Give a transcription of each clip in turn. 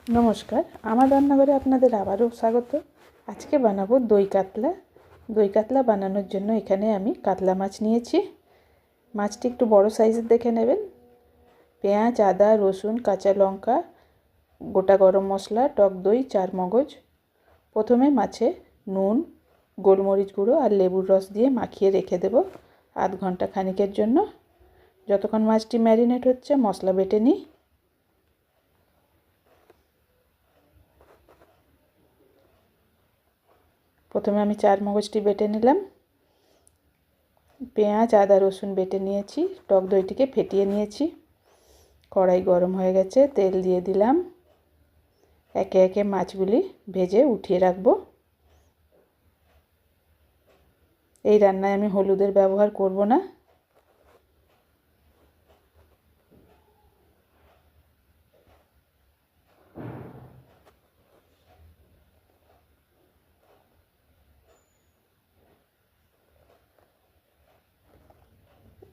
নমস্কার, আমার রান্নাঘরে আপনাদের আবারও স্বাগত। আজকে বানাবো দই কাতলা। দই কাতলা বানানোর জন্য এখানে আমি কাতলা মাছ নিয়েছি। মাছটি একটু বড় সাইজের দেখে নেবেন। পেঁয়াজ, আদা, রসুন, কাঁচা লঙ্কা, গোটা গরম মশলা, টক দই, চার মগজ। প্রথমে মাছে নুন, গোলমরিচ গুঁড়ো আর লেবুর রস দিয়ে মাখিয়ে রেখে দেব আধ ঘন্টা খানিকের জন্য। যতক্ষণ মাছটি ম্যারিনেট হচ্ছে মশলা বেটে নিই। প্রথমে আমি চার মগজটি বেটে নিলাম। পেঁয়াজ, আদা, রসুন বেটে নিয়েছি। টক দইটিকে ফেটিয়ে নিয়েছি। কড়াই গরম হয়ে গেছে, তেল দিয়ে দিলাম। একে একে মাছগুলি ভেজে উঠিয়ে রাখবো। এই রান্নায় আমি হলুদের ব্যবহার করব না।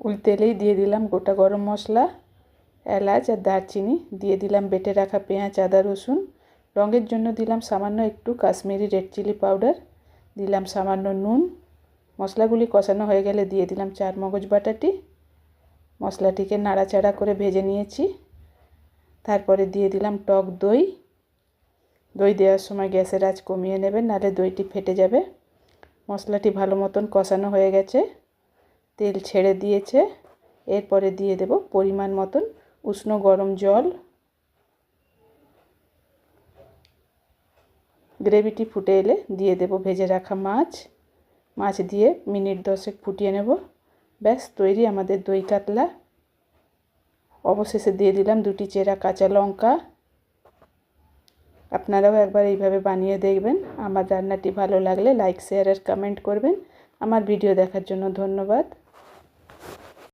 ওই তেলেই দিয়ে দিলাম গোটা গরম মশলা, এলাচ আর দারচিনি। দিয়ে দিলাম বেটে রাখা পেঁয়াজ, আদা, রসুন। রঙের জন্য দিলাম সামান্য একটু কাশ্মীরি রেড চিলি পাউডার। দিলাম সামান্য নুন। মশলাগুলি কষানো হয়ে গেলে দিয়ে দিলাম চার মগজ বাটাটি। মশলাটিকে নাড়াচাড়া করে ভেজে নিয়েছি। তারপরে দিয়ে দিলাম টক দই। দই দেওয়ার সময় গ্যাসের আঁচ কমিয়ে নেবেন, নাহলে দইটি ফেটে যাবে। মশলাটি ভালো মতন কষানো হয়ে গেছে, তেল ছেড়ে দিয়েছে। এরপরে দিয়ে দেব পরিমাণ মতন উষ্ণ গরম জল। গ্রেভিটি ফুটে এলে দিয়ে দেব ভেজে রাখা মাছ। মাছ দিয়ে মিনিট 10 ফুটিয়ে নেব। ব্যাস তৈরি আমাদের দই কাতলা। অবশেষে দিয়ে দিলাম দুটি চেরা কাঁচা লঙ্কা। আপনারাও একবার এইভাবে বানিয়ে দেখবেন। আমার রান্নাটি ভালো লাগলে লাইক, শেয়ার আর কমেন্ট করবেন। আমার ভিডিও দেখার জন্য ধন্যবাদ।